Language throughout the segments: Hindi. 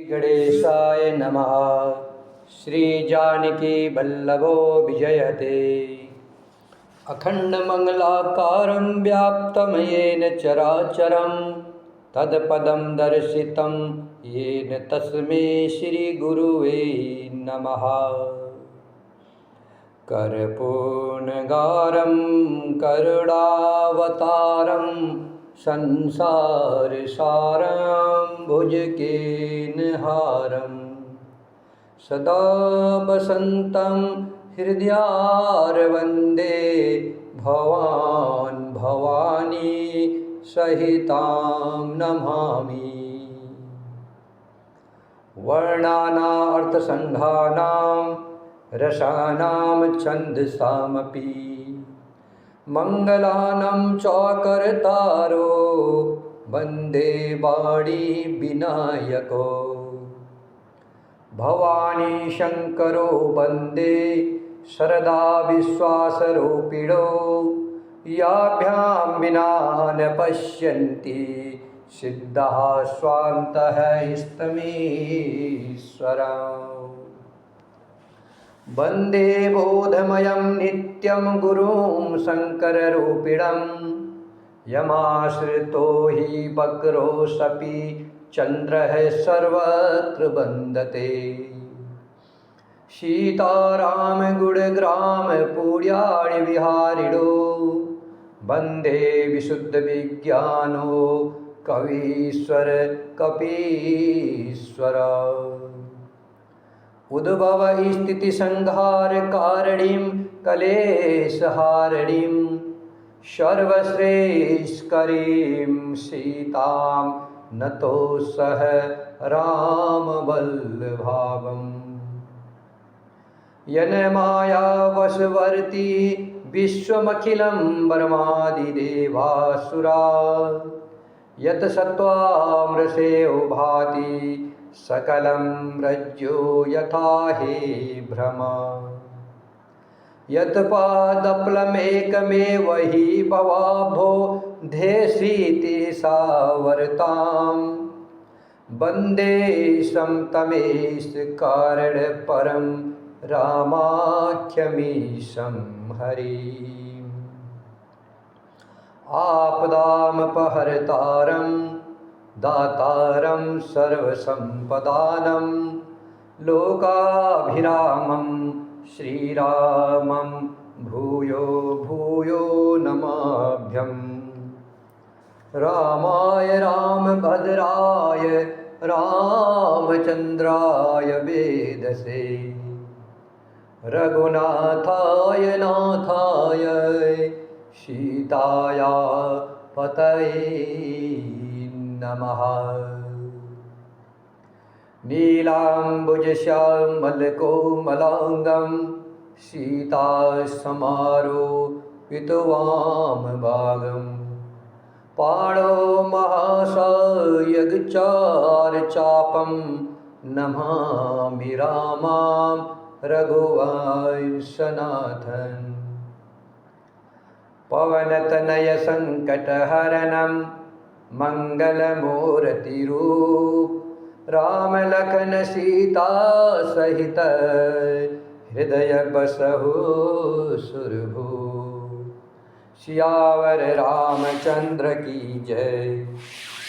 गणेशाय नमः। श्रीजानकी वल्लभो विजयते। अखण्डमङ्गलाकारं व्याप्तं येन चराचरं तत्पदं दर्शितं येन तस्मै श्रीगुरुवे नमः। कर्पूर्णगारं करुणावतारं संसारसारं भुजगेनहारं सदा वसन्तं हृदयारविन्दे भवान् भवानी सहितां नमामि। वर्णानामर्थसङ्घानां रसानां छन्दसामपि मङ्गलानां चौकर्तारो वन्दे वाणी विनायको। भवानी शङ्करो वन्दे शरदा विश्वासरूपिणो याभ्यां विना न पश्यन्ति सिद्धाः स्वान्तः स्तमीश्वरम्। वन्दे बोधमयं नित्यं गुरुं शङ्कररूपिणं यमाश्रितो हि वक्रोऽसपि चन्द्रः सर्वत्र वन्दते। सीतारामगुणग्राम पुर्याणि विहारिणो वन्दे विशुद्धविज्ञानो कवीश्वर कपीश्वर। उद्भव स्थिति संहार कारणीं कलेशहारिणीं सर्वश्रेष्ठकरीं सीतां नतोऽसह रामवल्लभाम्। येन मायावशवर्ती विश्वमखिलं ब्रह्मादिदेवासुरा यत् सत्त्वामृषेयो भाति सकलं रज्जो यथा हे भ्रमा। यत् पादप्लमेकमेव हि भवाभो धेसीति सावर्तां वन्दे समतमेश कारणपरं रामाख्यमीशं हरिम्। आपदामपहर्तारं दातारं सर्वसम्पदानं लोकाभिरामं श्रीरामं भूयो भूयो नमाभ्यम्। रामाय रामभद्राय रामचन्द्राय वेदसे रघुनाथाय नाथाय सीताया पतये नमः। नीलाम्बुजश्यामलकोमलाङ्गं सीतासमारोपितवामभागं पाणौ महासायगचारचापं नमामि रामां रघुवंशनाथन्। पवनतनयसङ्कटहरणं मङ्गलमूर्तिरूप रामलखन सीता सहित हृदय बसहु सुरभू। सियावर रामचंद्र की जय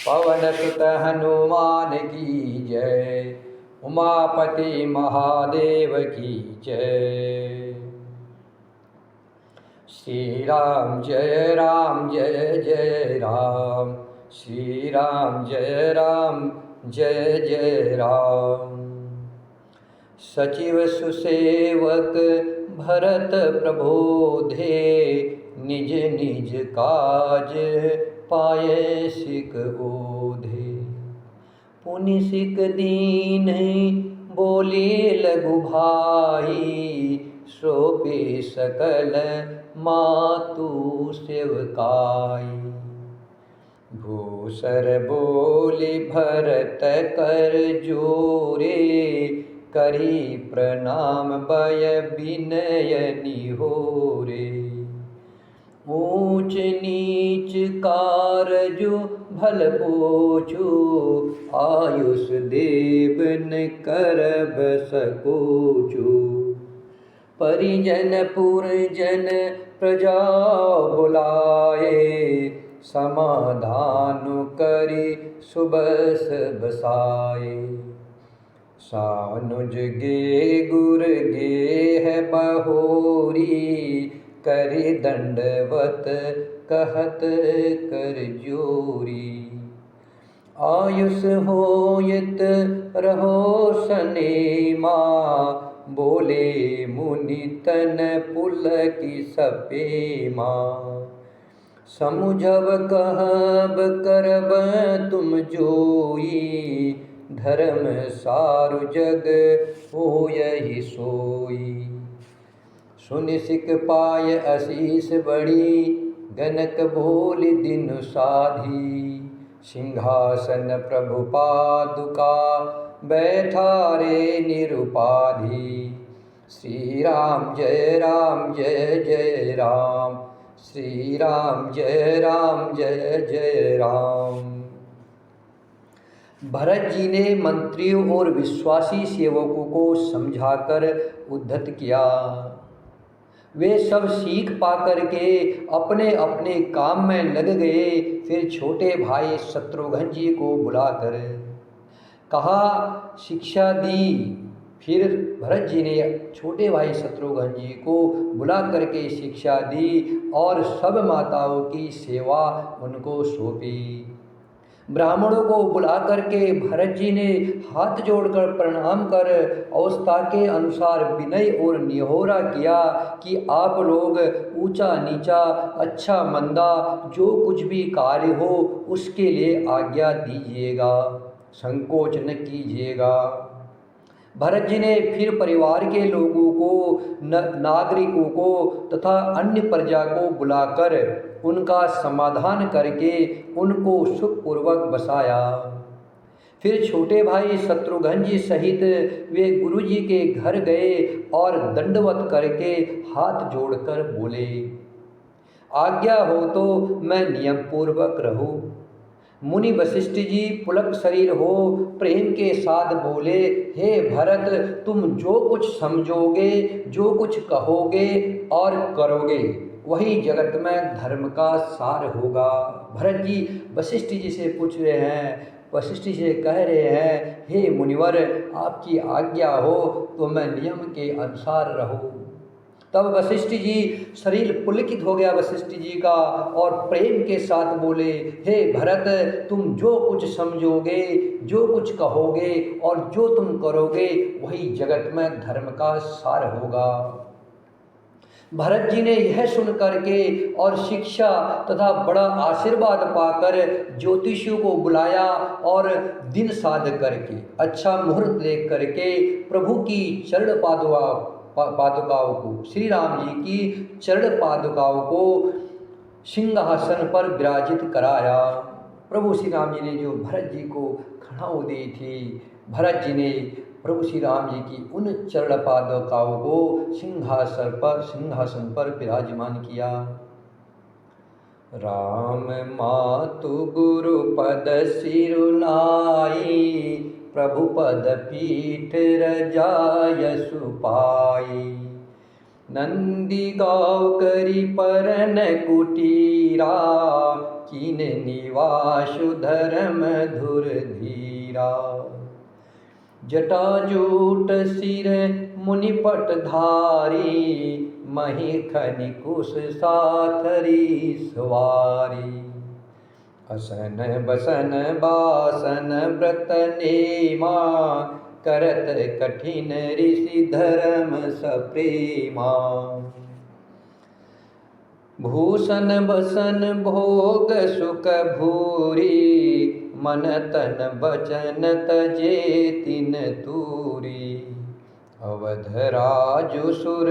पवन सुत हनुमान की जय उमापति महादेव की जय। श्री राम जय जय राम श्री राम जय जय राम। सचिव सुसेवक भरत प्रबोधे निज निज काज पाये सिख ओधे। पुनि सिख दीन बोले लघु भाई सौंपे सकल मातु सेवकाई। भूसर बोले भरत कर जोरे करी प्रणाम भय विनय निहोरे। ऊंच नीच कारजु भल पोचू, आयुष देव न करब सकोचू। परिजन पुरजन प्रजा बुलाए, समाधान करि सुबस बसाए। सानुज गे गुर गेह बहोरी, करि दंडवत कहत कर जोरी। आयुष होयत रहो सनेमा, बोले मुनि तन पुलकि सपेमा। समुझब कहब करब तुम जोई, धर्म सारु जग होयहि सोई। सुनि सिख पाय असीस बड़ी, गनक बोलि दिनु साधी। सिंहासन प्रभु पादुका, बैठारे निरुपाधि। श्री राम जय जय राम, श्री राम जय जय राम। भरत जी ने मंत्रियों और विश्वासी सेवकों को समझाकर उद्धत किया। वे सब सीख पाकर के अपने अपने काम में लग गए। फिर छोटे भाई शत्रुघ्न जी को बुलाकर कहा, शिक्षा दी। फिर भरत जी ने छोटे भाई शत्रुघ्न जी को बुला करके शिक्षा दी और सब माताओं की सेवा उनको सौंपी। ब्राह्मणों को बुला करके भरत जी ने हाथ जोड़कर प्रणाम कर अवस्था के अनुसार विनय और निहोरा किया कि आप लोग ऊंचा नीचा अच्छा मंदा जो कुछ भी कार्य हो उसके लिए आज्ञा दीजिएगा, संकोच न कीजिएगा। भरत जी ने फिर परिवार के लोगों को, नागरिकों को तथा अन्य प्रजा को बुलाकर उनका समाधान करके उनको सुखपूर्वक बसाया। फिर छोटे भाई शत्रुघ्न जी सहित वे गुरु जी के घर गए और दंडवत करके हाथ जोड़कर बोले, आज्ञा हो तो मैं नियम पूर्वक रहूं। मुनि वशिष्ठ जी पुलक शरीर हो प्रेम के साथ बोले, हे भरत, तुम जो कुछ समझोगे, जो कुछ कहोगे और करोगे वही जगत में धर्म का सार होगा। भरत जी वशिष्ठ जी से पूछ रहे हैं, वशिष्ठ जी से कह रहे हैं, हे मुनिवर, आपकी आज्ञा हो तो मैं नियम के अनुसार रहूं। तब वशिष्ठ जी शरीर पुलकित हो गया वशिष्ठ जी का और प्रेम के साथ बोले, हे भरत, तुम जो कुछ समझोगे, जो कुछ कहोगे और जो तुम करोगे वही जगत में धर्म का सार होगा। भरत जी ने यह सुन करके और शिक्षा तथा बड़ा आशीर्वाद पाकर ज्योतिषियों को बुलाया और दिन साध करके अच्छा मुहूर्त देख करके प्रभु की चरण पादुकाओं को, श्री राम जी की चरण पादुकाओं को सिंहासन पर विराजित कराया। प्रभु श्री राम जी ने जो भरत जी को खड़ाऊ दी थी, भरत जी ने प्रभु श्री राम जी की उन चरण पादुकाओं को सिंहासन पर विराजमान किया। राम मातु गुरु पद सिरुनाई, प्रभु पद पीठ रजाय सुपाई। नंदी गाँव करी परन कुटीरा, कीन निवासु धर्म धुर धीरा। जटाजूट सिर मुनिपट धारी, मही खनि कुश साथरी सवारी। असन बसन बासन व्रत नेमा, करत कठिन ऋषि धर्म सप्रेमा। भूषण बसन भोग सुख भूरी, मन तन बचन तजे तिन तूरी। अवध राजु सुर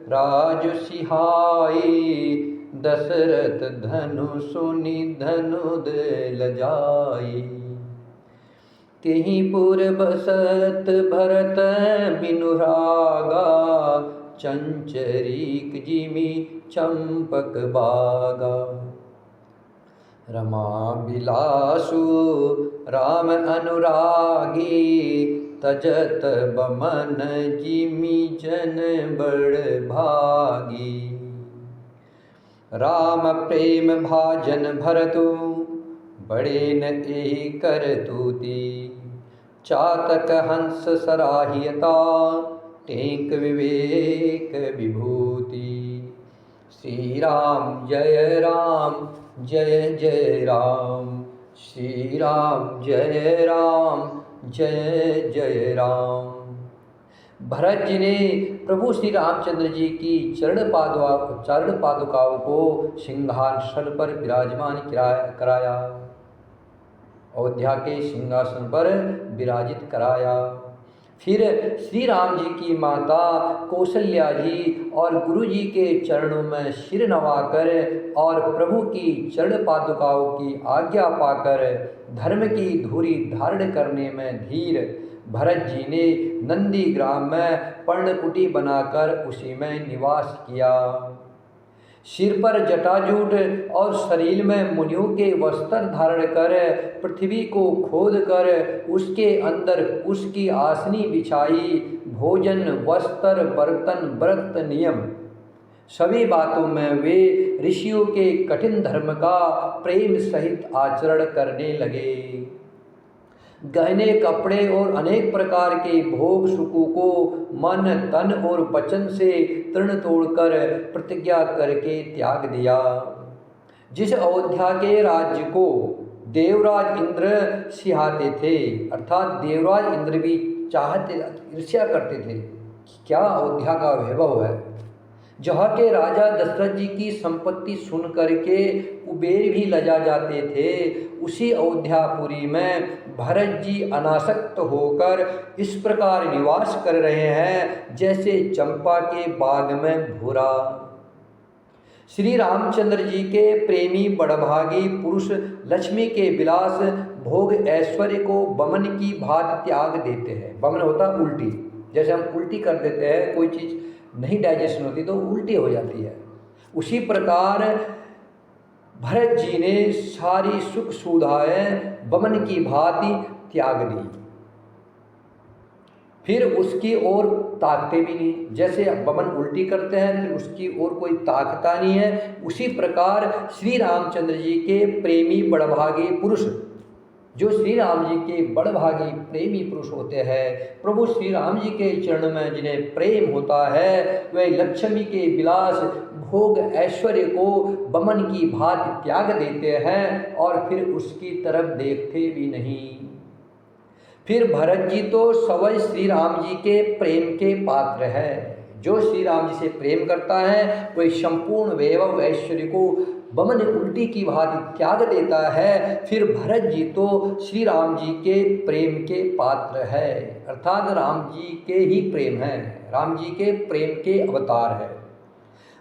राजु सिहाई, दशरथ धनु सुनि धनुद लजाई। तिहि पुर बसत भरत बिनुरागा, चंचरीक जिमि चंपक बागा। रमा बिलासु राम अनुरागी, तजत बमन जिमि जन बड़ भागी। राम प्रेम भाजन भरतु, बड़े न एहि कर तूती। चातक हंस सराहियता, टेक विवेक विभूति। श्री राम जय राम जय जय राम, श्री राम जय राम जय जय राम। भरत जी ने प्रभु श्री रामचंद्र जी की चरण पादुकाओं को सिंहासन पर विराजमान कराया, अयोध्या के सिंहासन पर विराजित कराया। फिर श्री राम जी की माता कौशल्या जी और गुरु जी के चरणों में सिर नवाकर और प्रभु की चरण पादुकाओं की आज्ञा पाकर धर्म की धुरी धारण करने में धीर भरत जी ने नंदी ग्राम में पर्णकुटी बनाकर उसी में निवास किया। सिर पर जटाजूट और शरीर में मुनियों के वस्त्र धारण कर पृथ्वी को खोद कर उसके अंदर उसकी आसनी बिछाई। भोजन वस्त्र बर्तन व्रत नियम सभी बातों में वे ऋषियों के कठिन धर्म का प्रेम सहित आचरण करने लगे। गहने कपड़े और अनेक प्रकार के भोग सुखों को मन तन और वचन से तृण तोड़कर प्रतिज्ञा करके त्याग दिया। जिस अयोध्या के राज्य को देवराज इंद्र सिहाते थे, अर्थात देवराज इंद्र भी चाहते ईर्ष्या करते थे कि क्या अयोध्या का वैभव है, जहाँ के राजा दशरथ जी की संपत्ति सुन करके कुबेर भी लजा जाते थे, उसी अयोध्यापुरी में भरत जी अनासक्त होकर इस प्रकार निवास कर रहे हैं जैसे चंपा के बाग में भूरा। श्री रामचंद्र जी के प्रेमी बड़भागी पुरुष लक्ष्मी के विलास भोग ऐश्वर्य को बमन की भांति त्याग देते हैं। बमन होता उल्टी, जैसे हम उल्टी कर देते हैं, कोई चीज़ नहीं डाइजेशन होती तो उल्टी हो जाती है, उसी प्रकार भरत जी ने सारी सुख सुविधाएं बमन की भांति त्याग दी। फिर उसकी ओर ताकते भी नहीं, जैसे बमन उल्टी करते हैं फिर उसकी ओर कोई ताकता नहीं है, उसी प्रकार श्री रामचंद्र जी के प्रेमी बड़भागी पुरुष, जो श्री राम जी के बड़भागी प्रेमी पुरुष होते हैं, प्रभु श्री राम जी के चरण में जिन्हें प्रेम होता है, वे लक्ष्मी के विलास भोग ऐश्वर्य को बमन की भांति त्याग देते हैं और फिर उसकी तरफ देखते भी नहीं। फिर भरत जी तो सवै श्री राम जी के प्रेम के पात्र है। जो श्री राम जी से प्रेम करता है वही संपूर्ण वैभव ऐश्वर्य को बमन उल्टी की भांति त्याग देता है। फिर भरत जी तो श्री राम जी के प्रेम के पात्र है, अर्थात राम जी के ही प्रेम है, राम जी के प्रेम के अवतार है।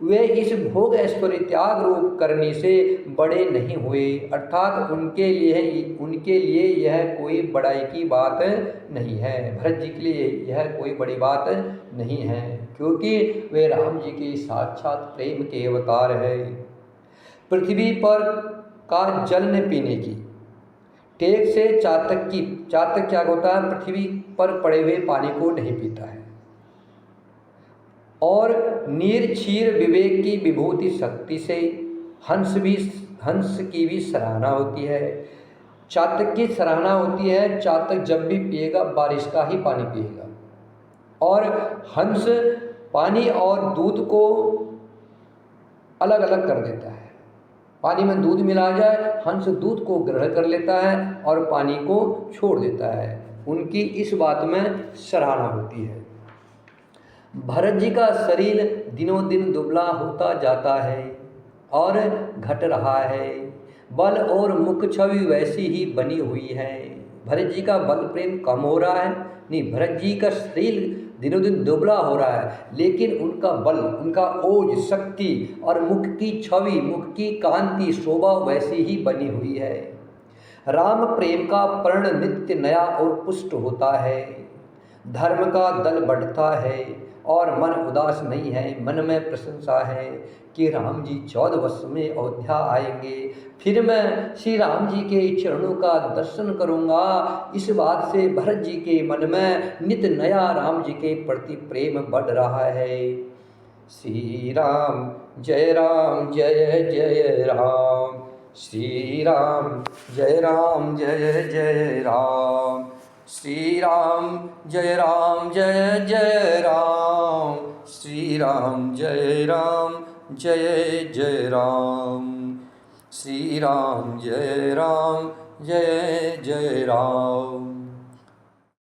वे इस भोग ऐश्वर्य त्याग रूप करने से बड़े नहीं हुए, अर्थात उनके लिए यह कोई बड़ाई की बात नहीं है। भरत जी के लिए यह कोई बड़ी बात नहीं है, क्योंकि वे राम जी के साक्षात प्रेम के अवतार है। पृथ्वी पर का जल न पीने की टेक से चातक क्या होता है, पृथ्वी पर पड़े हुए पानी को नहीं पीता है। और नीर क्षीर विवेक की विभूति शक्ति से हंस की भी सराहना होती है। चातक की सराहना होती है, चातक जब भी पिएगा बारिश का ही पानी पिएगा। और हंस पानी और दूध को अलग अलग कर देता है, पानी में दूध मिला जाए हंस दूध को ग्रहण कर लेता है और पानी को छोड़ देता है। उनकी इस बात में सराहना होती है। भरत जी का शरीर दिनों दिन दुबला होता जाता है और घट रहा है, बल और मुख छवि वैसी ही बनी हुई है। भरत जी का बल प्रेम कम हो रहा है नहीं, भरत जी का शरीर दिनों दिन दुबला हो रहा है, लेकिन उनका बल, उनका ओज, शक्ति और मुख की छवि, मुख की कांति, शोभा वैसी ही बनी हुई है। राम प्रेम का पर्ण नित्य नया और पुष्ट होता है। धर्म का दल बढ़ता है और मन उदास नहीं है, मन में प्रशंसा है कि राम जी 14 वर्ष में अयोध्या आएंगे, फिर मैं श्री राम जी के चरणों का दर्शन करूंगा। इस बात से भरत जी के मन में नित नया राम जी के प्रति प्रेम बढ़ रहा है। श्री राम जय जय राम, श्री राम जय जय राम, श्री राम जय जय राम, श्री राम जय जय राम, श्री राम जय जय राम।